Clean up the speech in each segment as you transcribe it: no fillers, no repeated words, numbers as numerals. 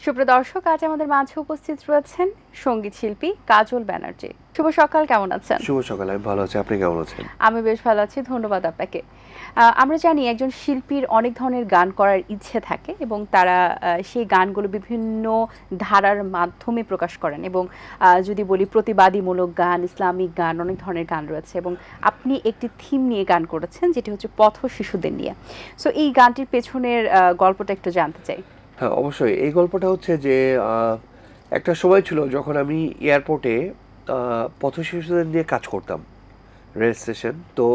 সুপ্রদর্শক, আজ আমাদের মাঝে উপস্থিত রয়েছেন সঙ্গীত শিল্পী কাজল ব্যানার্জি। শুভ সকাল, কেমন আছেন? শুভ সকাল, আমি ভালো আছি, আপনি কেমন আছেন? আমি বেশ ভালো আছি, ধন্যবাদ আপনাকে। আমরা জানি একজন শিল্পীর অনেক ধরনের গান করার ইচ্ছে থাকে এবং তারা সেই গানগুলো বিভিন্ন ধারার মাধ্যমে প্রকাশ করেন এবং যদি বলি প্রতিবাদীমূলক গান, ইসলামিক গান, অনেক ধরনের গান রয়েছে এবং আপনি একটি থিম নিয়ে গান করেছেন যেটি হচ্ছে পথ শিশুদের নিয়ে। সো এই গানটির পেছনের গল্পটা একটু জানতে চাই। হ্যাঁ, অবশ্যই। এই গল্পটা হচ্ছে যে একটা সময় ছিল যখন আমি এয়ারপোর্টে পথ শিশুদের নিয়ে কাজ করতাম, রেল স্টেশন। তো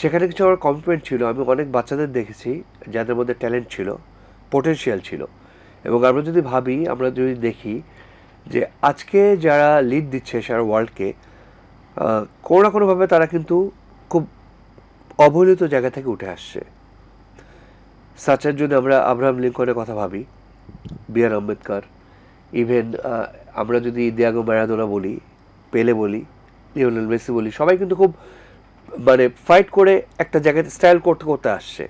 সেখানে কিছু আমার কমিটমেন্ট ছিল। আমি অনেক বাচ্চাদের দেখেছি যাদের মধ্যে ট্যালেন্ট ছিল, পোটেনশিয়াল ছিল। এবং আমরা যদি ভাবি, আমরা যদি দেখি যে আজকে যারা লিড দিচ্ছে সারা ওয়ার্ল্ডকে, কোনো না কোনোভাবে তারা কিন্তু খুব অবহেলিত জায়গা থেকে উঠে আসছে। সাচের যদি আমরা আব্রাহাম লিঙ্কনের কথা ভাবি, বি.আর. আম্বেদকর, ইভেন আমরা যদি দিয়াগো ম্যারাডোনা বলি, পেলে বলি, লিওনেল মেসি বলি, সবাই কিন্তু খুব ফাইট করে একটা জায়গাতে স্টাইল করতে করতে আসছে।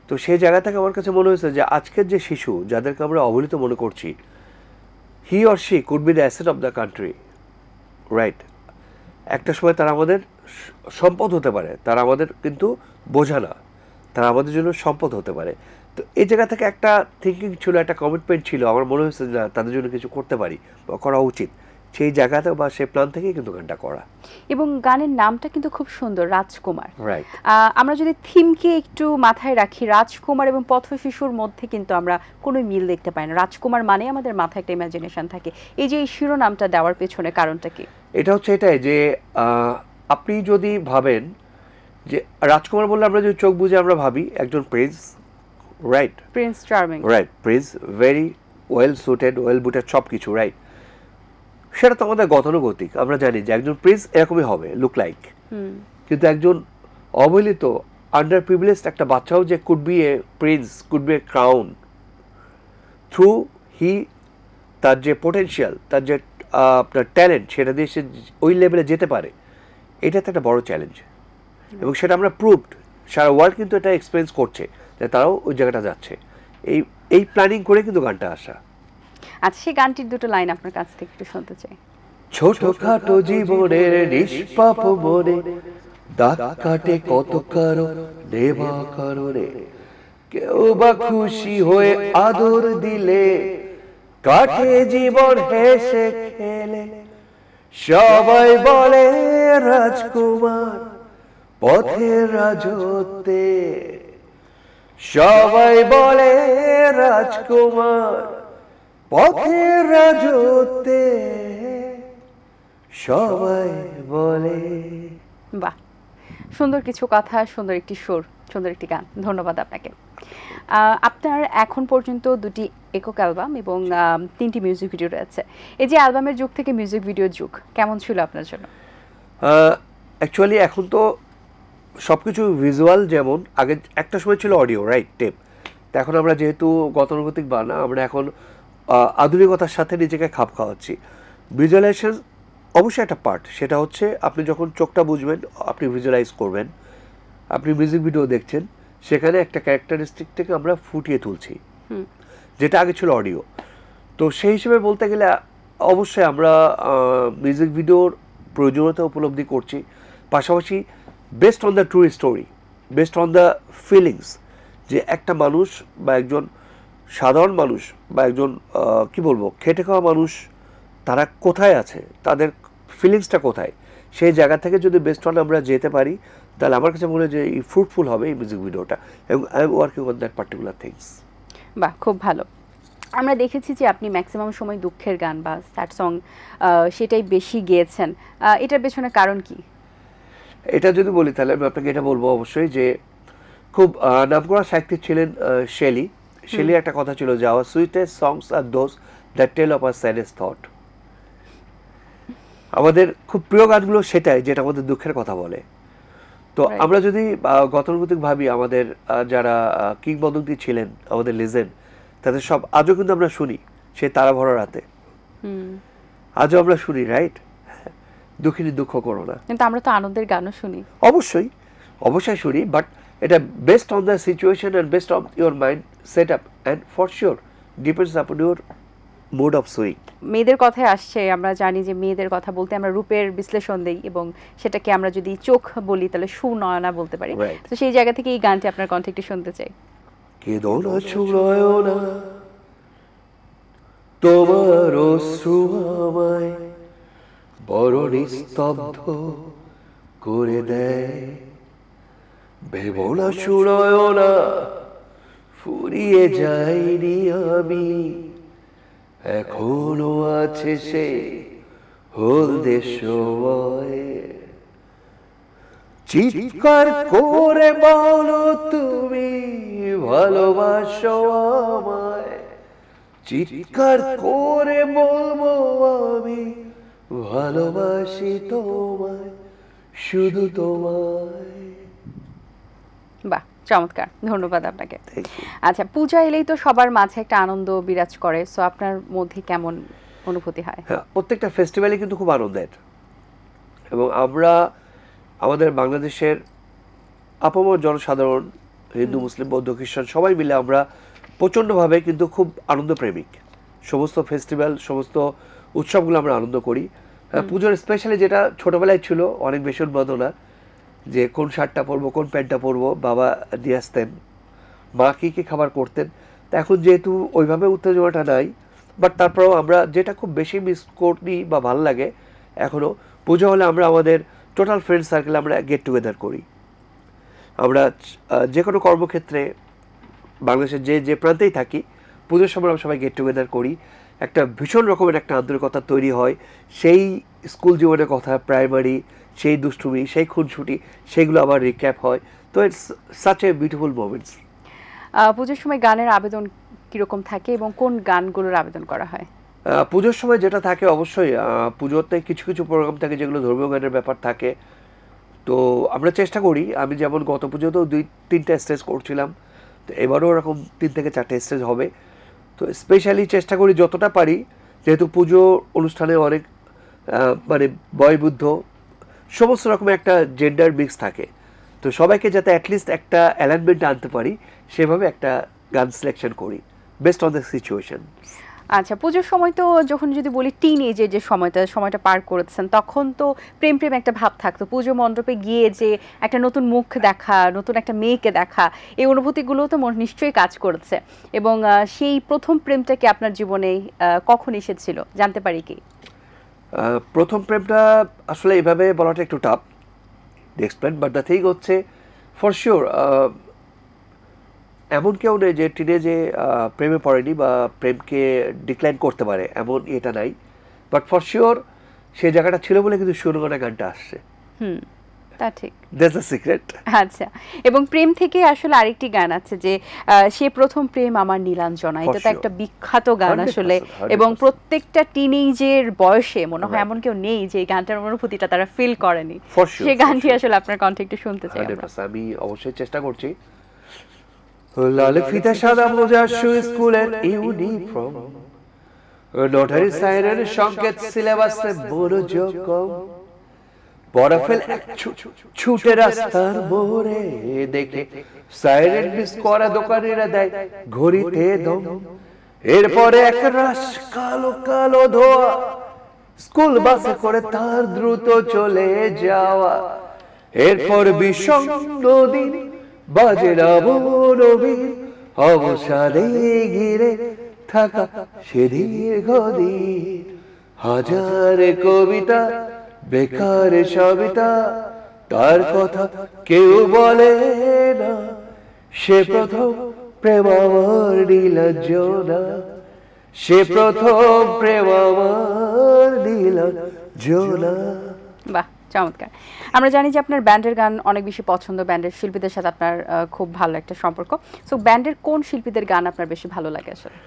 তো সেই জায়গা থেকে আমার কাছে মনে হয়েছে যে আজকের যে শিশু যাদেরকে আমরা অবহেলিত মনে করছি, he or she could be the asset of the country, right? একটা সময় তারা আমাদের সম্পদ হতে পারে, তারা আমাদের কিন্তু বোঝা না, তারা আমাদের জন্য সম্পদ হতে পারে। তো এই জায়গা থেকে একটা থিঙ্কিং ছিল, একটা কমিটমেন্ট ছিল। আমার মনে হয়েছে যে তাদের জন্য কিছু করতে পারি বা করা উচিত। সেই জায়গাতে বা সেই প্ল্যান থেকেই কিন্তু গানটা করা। এবং গানের নামটা কিন্তু খুব সুন্দর, রাজকুমার। রাইট। আমরা যদি থিমকে একটু মাথায় রাখি, রাজকুমার এবং পথ শিশুর মধ্যে কিন্তু আমরা কোনো মিল দেখতে পাই না। রাজকুমার মানে আমাদের মাথায় একটা ইমাজিনেশন থাকে। এই যে এই শিরোনামটা দেওয়ার পেছনে কারণটা কি? এটা হচ্ছে এটাই যে আপনি যদি ভাবেন যে রাজকুমার বললে আমরা যদি চোখ বুঝে আমরা ভাবি একজন Prince, right? Prince charming, right, Prince, very well suited, well বুটেড, সব কিছু, রাইট? সেটা তো আমাদের গতানুগতিক, আমরা জানি যে একজন প্রিন্স এরকমই হবে, লুক লাইক। কিন্তু একজন অবহেলিত, আন্ডার প্রিভিলেজড একটা বাচ্চাও যে could be a prince, could be a crown, through he তার যে পোটেনশিয়াল, তার যে আপনার ট্যালেন্ট, সেটা দিয়ে সে ওই লেভেলে যেতে পারে। এটা তো একটা বড় চ্যালেঞ্জ এবং সেটা আমরা প্রুভড, সারা ওয়ার্ল্ড কিন্তু এটা এক্সপিরিয়েন্স করছে যে তারাও ওই জায়গাটা যাচ্ছে। এই প্ল্যানিং করে কিন্তু গানটা আসা। আচ্ছা, সেই গানটির দুটো লাইন আপনার কাছ থেকে একটু শুনতে চাই। ছোটখাটো জীবনের নিষ্পাপ মনে দাগ কাটে কত কারো দেবা কারণে, কেউ বা খুশি হয়ে আদর দিলে কাটে জীবন হেসে খেলে। সবাই বলে রাজকুমার পথের রাজত্বে, সবাই বলে রাজকুমার পথের রাজত্বে, সবাই বলে। বাহ, সুন্দর কিছু কথা, সুন্দর একটি সুর, সুন্দর একটি গান। ধন্যবাদ আপনাকে। আপনার এখন পর্যন্ত দুটি একক অ্যালবাম এবং 3টি মিউজিক ভিডিও রয়েছে। এই যে অ্যালবামের যুগ থেকে মিউজিক ভিডিওর যুগ, কেমন ছিল আপনার জন্য? অ্যাকচুয়ালি এখন তো সব কিছু ভিজুয়াল, যেমন আগে একটা সময় ছিল অডিও, রাইট, টেপ। তো এখন আমরা যেহেতু গতানুগতিক বানা, আমরা এখন আধুনিকতার সাথে নিজেকে খাপ খাওয়াচ্ছি। ভিজুয়ালাইজেশন অবশ্যই একটা পার্ট, সেটা হচ্ছে আপনি যখন চোখটা বুঝবেন, আপনি ভিজুয়ালাইজ করবেন, আপনি মিউজিক ভিডিও দেখছেন, সেখানে একটা ক্যারেক্টারিস্টিক থেকে আমরা ফুটিয়ে তুলছি, যেটা আগে ছিল অডিও। তো সেই হিসেবে বলতে গেলে অবশ্যই আমরা মিউজিক ভিডিওর প্রয়োজনীয়তা উপলব্ধি করছি, পাশাপাশি based on the true story, based on the feelings, যে একটা মানুষ বা একজন সাধারণ মানুষ বা একজন কি বলবো খেটে খাওয়া মানুষ, তারা কোথায় আছে, তাদের ফিলিংসটা কোথায়, সেই জায়গা থেকে যদি বেস্ট অন আমরা যেতে পারি, তাহলে আমার কাছে মনে হয় যে এই ফ্রুটফুল হবে এই মিউজিক ভিডিওটা, এবং I am working on that particular things. বাহ, খুব ভালো। আমরা দেখেছি যে আপনি ম্যাক্সিমাম সময় দুঃখের গান বা স্যাড সং সেটাই বেশি গেয়েছেন। এটার পেছনে কারণ কি? এটা যদি বলি তাহলে আমি আপনাকে এটা বলবো অবশ্যই যে খুব নামকরা সাহিত্যিক ছিলেন শেলি। শেলির একটা কথা ছিল যে our sweetest songs are those that tell of our saddest thought. আমাদের খুব প্রিয় গানগুলো সেটাই যেটা আমাদের দুঃখের কথা বলে। তো আমরা যদি গতানুগতিক ভাবি, আমাদের যারা কিংবদন্তি ছিলেন, আমাদের লিজেন্ড, তাদের সব আজও কিন্তু আমরা শুনি। সেই তারা ভরা রাতে আজও আমরা শুনি, রাইট? দুঃখিনী দুঃখ করো না। কিন্তু আমরা তো আনন্দের গানও শুনি। অবশ্যই অবশ্যই শুনি, বাট এটা best on the situation and best on your mind set up and for sure depends upon your mode of swing. মেয়েদের কথায় আসছে, আমরা জানি যে মেয়েদের কথা বলতে আমরা রূপের বিশ্লেষণ দেই এবং সেটাকে আমরা যদি চোখ বলি তাহলে সুনয়না বলতে পারি। Right. তো সেই জায়গা থেকে এই গানটি আপনার কণ্ঠে একটু শুনতে চাই। কেঁদো না সুনয়না, তোমার অশ্রু আমায় বড় নিস্তব্ধ করে দেয়। ভেবো না সুনয়না, ফুরিয়ে যাইনি আমি, এখনো আছে সে হলদে সময়। চিৎকার করে বলো তুমি ভালোবাসো আমায়, চিৎকার করে বলবো আমি ভালোবাসি তোমায়, শুধু তোমায়। বাহ, চমৎকার, ধন্যবাদ আপনাকে। আচ্ছা, পূজা এলেই তো সবার মাঝে একটা আনন্দ বিরাজ করে, সো আপনার মধ্যে কেমন অনুভূতি হয়? হ্যাঁ, প্রত্যেকটা ফেস্টিভ্যালই কিন্তু খুব আনন্দের, এবং আমরা আমাদের বাংলাদেশের আপামর জনসাধারণ, হিন্দু মুসলিম বৌদ্ধ খ্রিস্টান সবাই মিলে আমরা প্রচণ্ডভাবে কিন্তু খুব আনন্দপ্রেমিক। সমস্ত ফেস্টিভ্যাল, সমস্ত উৎসবগুলো আমরা আনন্দ করি। পুজোর স্পেশালি যেটা ছোটোবেলায় ছিল অনেক বেশি উন্মাদনা, যে কোন শার্টটা পরবো, কোন প্যান্টটা পরবো, বাবা দিয়ে আসতেন, মা কী কী খাবার করতেন। তা এখন যেহেতু ওইভাবে উত্তেজনাটা নাই, বাট তারপরেও আমরা যেটা খুব বেশি মিস করি বা ভালো লাগে এখনও, পুজো হলে আমরা আমাদের টোটাল ফ্রেন্ড সার্কেল আমরা গেট টুগেদার করি। আমরা যে কোনো কর্মক্ষেত্রে বাংলাদেশের যে প্রান্তেই থাকি, পুজোর সময় আমরা সবাই গেট টুগেদার করি। একটা ভীষণ রকমের একটা আন্তরিকতা তৈরি হয়। সেই স্কুল জীবনের কথা, প্রাইমারি সেই দুষ্টুমি, সেই খুনসুটি, সেইগুলো আবার রিক্যাপ হয়। তো it's such a beautiful moments. পুজোর সময় গানের আবেদন কীরকম থাকে এবং কোন গানগুলোর আবেদন করা হয়? পুজোর সময় যেটা থাকে, অবশ্যই পুজোতে কিছু কিছু প্রোগ্রাম থাকে যেগুলো ধর্মীয় গানের ব্যাপার থাকে। তো আমরা চেষ্টা করি, আমি যেমন গত পুজোতেও 2-3টা স্টেজ করছিলাম, তো এবারও ওরকম 3 থেকে 4টে স্টেজ হবে। তো স্পেশালি চেষ্টা করি যতটা পারি, যেহেতু পুজো অনুষ্ঠানে অনেক মানে বয়োবৃদ্ধ সমস্ত রকমের একটা জেন্ডার মিক্স থাকে, তো সবাইকে যাতে অ্যাটলিস্ট একটা অ্যালাইনমেন্ট আনতে পারি সেভাবে একটা গান সিলেকশন করি বেস্ট অন দ্য সিচুয়েশন। আচ্ছা, পুজোর সময় তো যখন যদি বলি টিন এজের যে সময়টা পার করেছেন, তখন তো প্রেম প্রেম একটা ভাব থাকতো। পুজো মণ্ডপে গিয়ে যে একটা নতুন মুখ দেখা, নতুন একটা মেয়েকে দেখা, এই অনুভূতিগুলো তো নিশ্চয়ই কাজ করেছে। এবং সেই প্রথম প্রেমটা কি আপনার জীবনে কখন এসেছিল জানতে পারি কি? প্রথম প্রেমটা আসলে এভাবে বলাটা একটু tough explain, but the thing হচ্ছে ফর শিওর এমন কেউ নেই যে টিনেজে প্রেমে পড়েনি বা প্রেমকে ডিক্লাইন করতে পারে, এমন এটা নাই। বাট ফর শিওর সেই জায়গাটা ছিল বলে কিন্তু সুরগানা গানটা আসছে। তা ঠিক, দ্যাটস দ্য সিক্রেট। আচ্ছা, এবং প্রেম থেকে আসলে আরেকটি গান আছে যে সে প্রথম প্রেম আমার নীলাঞ্জনা, এটা তো একটা বিখ্যাত গান আসলে, এবং প্রত্যেকটা টিনেজের বয়সে মনে হয় এমন কেউ নেই যে এই গানটার অনুভূতিটা তারা ফিল করেনি। সেই গানটি আসলে আপনার কণ্ঠে একটু শুনতে চাই আমরা। আমি অবশ্যই চেষ্টা করছি। লাল ফিতা সাদা মোজা শু স্কুলের ইউনিফর্ম, নোটারি সাইনের সংকেত সিলেবাসে মনোযোগ কম, বরফের এক ছুটে রাস্তার মোড়ে দেখে সাইরেন মিস করা দোকানিরা দেয় ঘড়িতে দম। এরপরে এক রাশ কালো কালো ধোয়া, স্কুল বাসে করে তার দ্রুত চলে যাওয়া। এরপর বিষণ্ণ দিন বাজে নবীন অবসাদে ঘিরে থাকা সে দীর্ঘদিন। হাজার কবিতা বেকার সবিতা, তার কথা কেউ বলে না। সে প্রথম প্রেম আমার নীলাঞ্জনা, সে প্রথম প্রেম আমার নীলাঞ্জনা। বাহ, চমৎকার। আমরা জানি যে আপনার ব্যান্ডের গান অনেক বেশি পছন্দ, ব্যান্ডের শিল্পীদের সাথে আপনার খুব ভালো একটা সম্পর্ক। সো ব্যান্ডের কোন শিল্পীদের গান আপনার বেশি ভালো লাগে আসলে?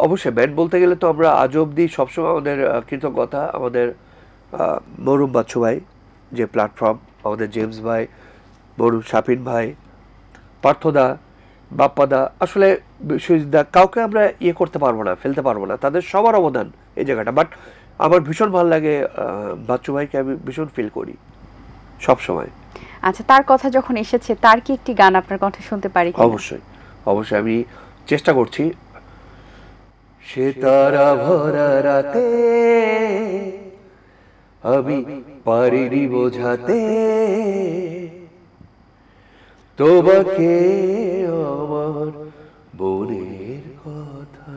অবশ্যই ব্যান্ড বলতে গেলে তো আমরা আজ অবধি সবসময় আমাদের কৃতজ্ঞতা আমাদের মরুম বাচ্চু ভাই, যে প্ল্যাটফর্ম, আমাদের জেমস ভাই, মরুম শাপিন ভাই, পার্থদা, বাপ্পাদা, আসলে সুজিতদা, কাউকে আমরা করতে পারবো না, ফেলতে পারবো না, তাদের সবার অবদান এই জায়গাটা। বাট আমার ভীষণ ভালো লাগে বাচ্চু ভাইকে, আমি ভীষণ ফিল করি। সব সময়। আচ্ছা, তার কথা যখন এসেছে, তার কি একটি গান আপনার কণ্ঠে শুনতে পারি কিনা? অবশ্যই, অবশ্যই আমি চেষ্টা করছি। সে তারা ভরা রাতে আমি পারিনি বোঝাতে তোমাকে আমার মনের কথা,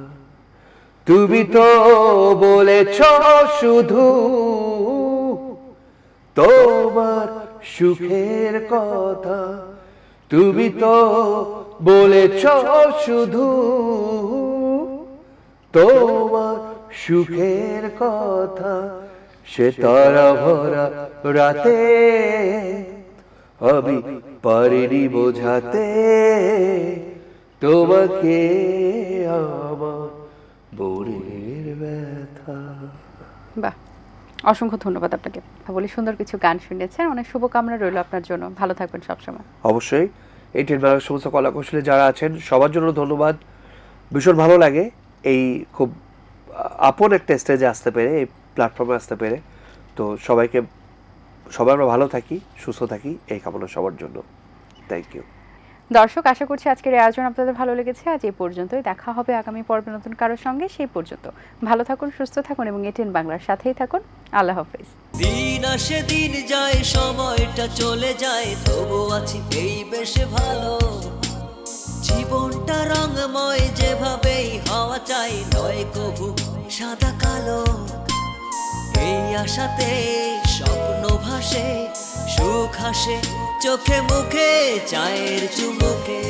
তুমি তো বলেছ শুধু তোমার সুখের কথা, তুমি তো বলেছ শুধু তোমার সুখের কথা। সে তারা ভরা রাতে আমি পারিনি বোঝাতে তোমাকে আমার মনের ব্যথা। বাহ, অসংখ্য ধন্যবাদ আপনাকে। বলি সুন্দর কিছু গান শুনেছেন, অনেক শুভকামনা রইল আপনার জন্য। ভালো থাকবেন সবসময়। অবশ্যই এই টেনবাংলার সমস্ত কলাকৌশলী যারা আছেন সবার জন্য ধন্যবাদ। ভীষণ ভালো লাগে এই খুব আপন একটা স্টেজে আসতে পেরে, এই প্ল্যাটফর্মে আসতে পেরে। তো সবাই আমরা ভালো থাকি, সুস্থ থাকি, এই কামনা সবার জন্য। Thank you. দর্শক, আশা করছি আজকের এই আয়োজন আপনাদের ভালো লেগেছে। আজ এই পর্যন্তই, দেখা হবে আগামী পর্বে নতুন কারোর সঙ্গে। সেই পর্যন্ত ভালো থাকুন, সুস্থ থাকুন এবং এটিএন বাংলার সাথেই থাকুন। আল্লাহ হাফেজ। দিন আসে দিন যায়, সময়টা চলে যায়, তবু আছি এই বেশ ভালো। জীবনটা রঙময়, যেভাবেই হওয়া চাই, নয় কবু সাদা কালো। এই আশাতে স্বপ্ন ভাসে, সুখ হাসে চোখে মুখে, চায়ের চুমুকে।